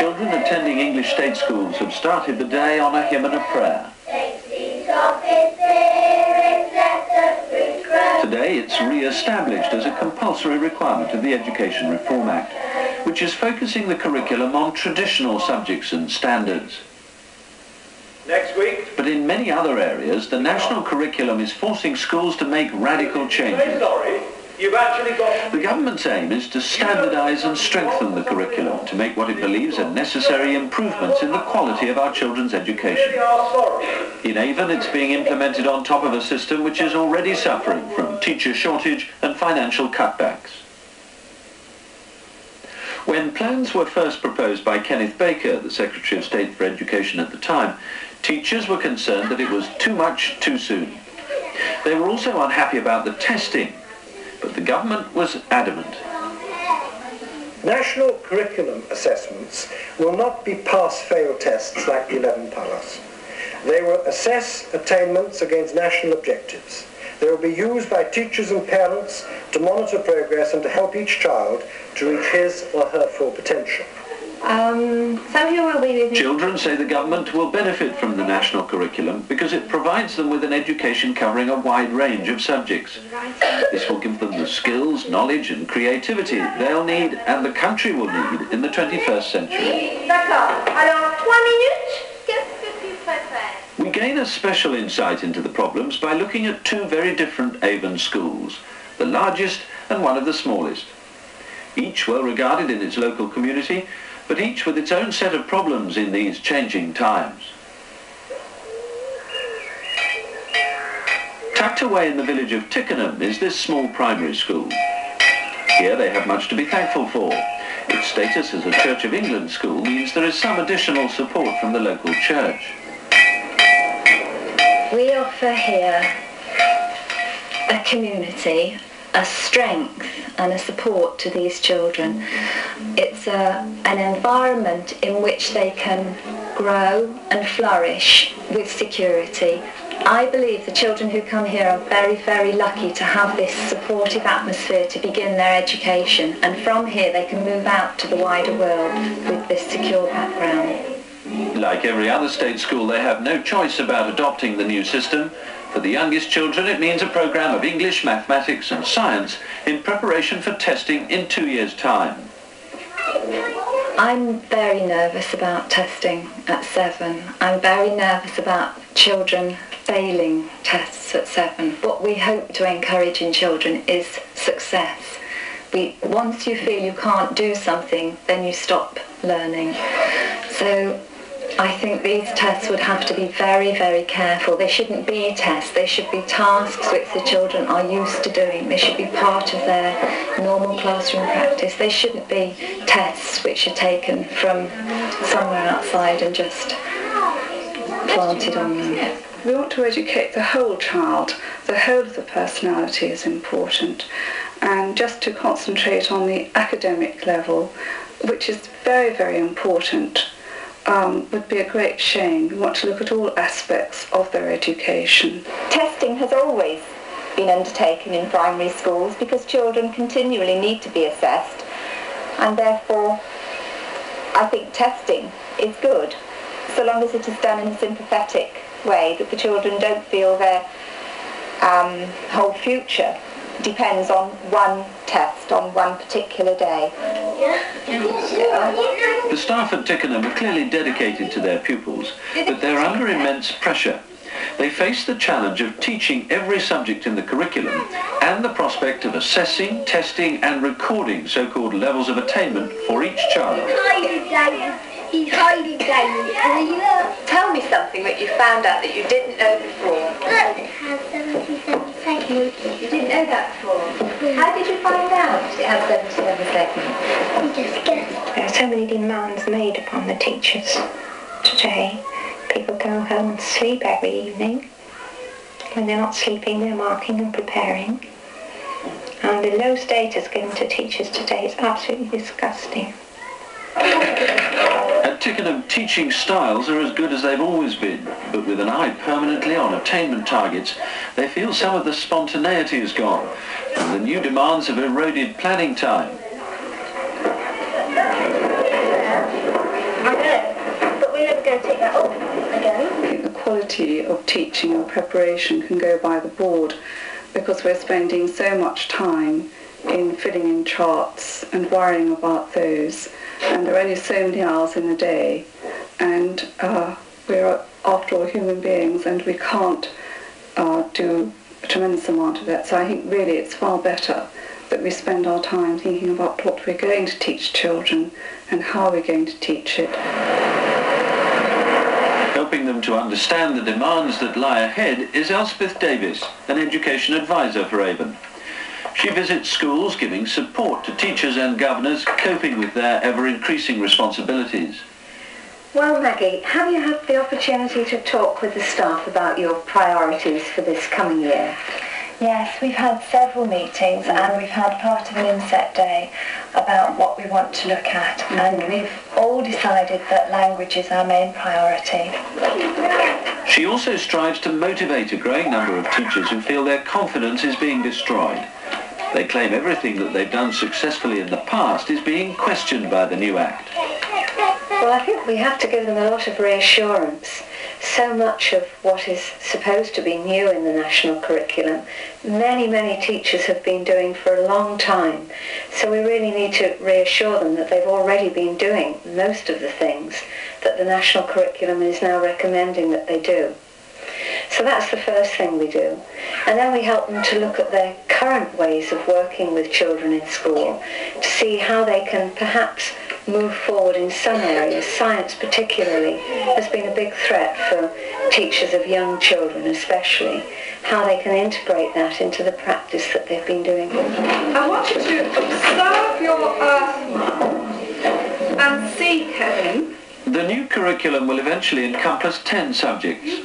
Children attending English state schools have started the day on a hymn and a prayer. Today it's re-established as a compulsory requirement of the Education Reform Act, which is focusing the curriculum on traditional subjects and standards. Next week. But in many other areas, the national curriculum is forcing schools to make radical changes. You've actually got... The government's aim is to standardise and strengthen the curriculum to make what it believes are necessary improvements in the quality of our children's education. In Avon, it's being implemented on top of a system which is already suffering from teacher shortage and financial cutbacks. When plans were first proposed by Kenneth Baker, the Secretary of State for Education at the time, teachers were concerned that it was too much too soon. They were also unhappy about the testing, but the government was adamant. National curriculum assessments will not be pass-fail tests like the 11 Paras. They will assess attainments against national objectives. They will be used by teachers and parents to monitor progress and to help each child to reach his or her full potential. Children say the government will benefit from the national curriculum because it provides them with an education covering a wide range of subjects. This will give them the skills, knowledge and creativity they'll need and the country will need in the 21st century. We gain a special insight into the problems by looking at two very different Avon schools, the largest and one of the smallest. Each well regarded in its local community, but each with its own set of problems in these changing times. Tucked away in the village of Tickenham is this small primary school. Here they have much to be thankful for. Its status as a Church of England school means there is some additional support from the local church. We offer here a community, a strength and a support to these children. It's an environment in which they can grow and flourish with security. I believe the children who come here are very, very lucky to have this supportive atmosphere to begin their education, and from here they can move out to the wider world with this secure background. Like every other state school, they have no choice about adopting the new system. For the youngest children, it means a programme of English, mathematics and science in preparation for testing in 2 years' time. I'm very nervous about testing at 7. I'm very nervous about children failing tests at 7. What we hope to encourage in children is success. Once you feel you can't do something, then you stop learning. So I think these tests would have to be very, very careful. They shouldn't be tests. They should be tasks which the children are used to doing. They should be part of their normal classroom practice. They shouldn't be tests which are taken from somewhere outside and just planted on them. We want to educate the whole child. The whole of the personality is important. And just to concentrate on the academic level, which is very, very important, would be a great shame. We want to look at all aspects of their education. Testing has always been undertaken in primary schools because children continually need to be assessed, and therefore I think testing is good, so long as it is done in a sympathetic way, that the children don't feel their whole future depends on one test on one particular day. The staff at Tickenham are clearly dedicated to their pupils, but they're under immense pressure. They face the challenge of teaching every subject in the curriculum and the prospect of assessing, testing and recording so-called levels of attainment for each child. He's hiding down. Tell me something that you found out that you didn't know before. Look, it has 77 segments. You didn't know that before? How did you find out it has 77 segments? We just guessed. There are so many demands made upon the teachers today. People go home and sleep every evening. When they're not sleeping, they're marking and preparing. And the low status given to teachers today is absolutely disgusting. At Tickenham, teaching styles are as good as they've always been, but with an eye permanently on attainment targets, they feel some of the spontaneity is gone, and the new demands have eroded planning time. quality of teaching and preparation can go by the board, because we're spending so much time in filling in charts and worrying about those, and there are only so many hours in a day, and we're after all human beings, and we can't do a tremendous amount of that. So I think really it's far better that we spend our time thinking about what we're going to teach children and how we're going to teach it. Helping them to understand the demands that lie ahead is Elspeth Davis, an education advisor for Avon. She visits schools giving support to teachers and governors coping with their ever-increasing responsibilities. Well, Maggie, have you had the opportunity to talk with the staff about your priorities for this coming year? Yes, we've had several meetings and we've had part of an inset day about what we want to look at, and we've all decided that language is our main priority. She also strives to motivate a growing number of teachers who feel their confidence is being destroyed. They claim everything that they've done successfully in the past is being questioned by the new Act. Well, I think we have to give them a lot of reassurance. So much of what is supposed to be new in the national curriculum, many teachers have been doing for a long time. So we really need to reassure them that they've already been doing most of the things that the national curriculum is now recommending that they do. So that's the first thing we do. And then we help them to look at their current ways of working with children in school to see how they can perhaps move forward in some areas. Science particularly has been a big threat for teachers of young children especially, how they can integrate that into the practice that they've been doing. I want you to observe your earth map and see, Kevin. The new curriculum will eventually encompass 10 subjects.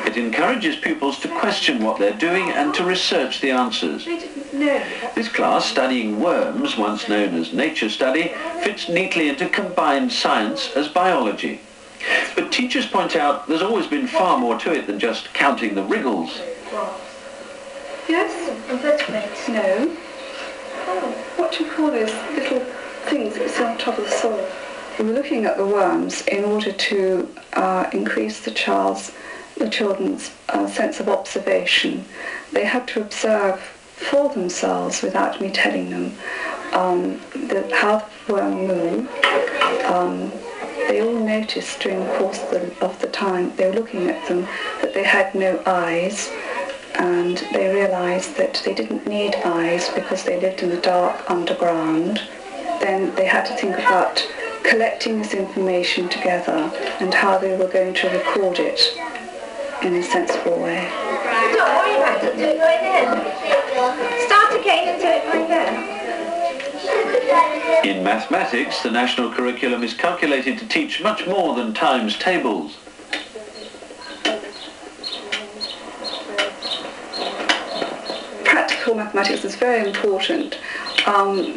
It encourages pupils to question what they're doing and to research the answers. This class, studying worms, once known as nature study, fits neatly into combined science as biology. But teachers point out there's always been far more to it than just counting the wriggles. Yes? No. What do you call those little things that you see on top of the soil? We were looking at the worms in order to increase the children's sense of observation. They had to observe for themselves without me telling them how the worm moved. They all noticed during the course of the time they were looking at them that they had no eyes, and they realised that they didn't need eyes because they lived in the dark underground. Then they had to think about collecting this information together and how they were going to record it in a sensible way. Don't worry about it, do it right then. Start again and do it right then. In mathematics, the national curriculum is calculated to teach much more than times tables. Practical mathematics is very important.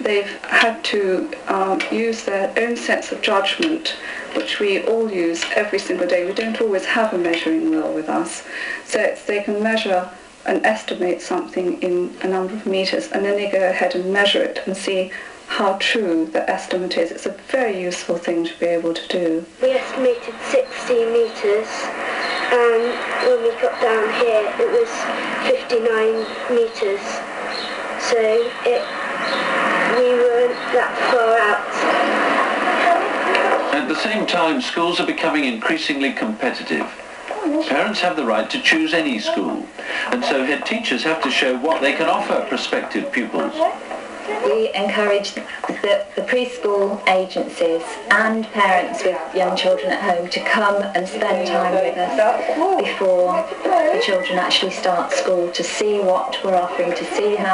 They've had to use their own sense of judgment, which we all use every single day. We don't always have a measuring wheel with us. So they can measure and estimate something in a number of meters, and then they go ahead and measure it and see how true the estimate is. It's a very useful thing to be able to do. We estimated 16 metres, and when we got down here it was 59 metres. So we weren't that far out. At the same time, schools are becoming increasingly competitive. Parents have the right to choose any school, and so head teachers have to show what they can offer prospective pupils. We encourage the preschool agencies and parents with young children at home to come and spend time with us before the children actually start school, to see what we're offering, to see how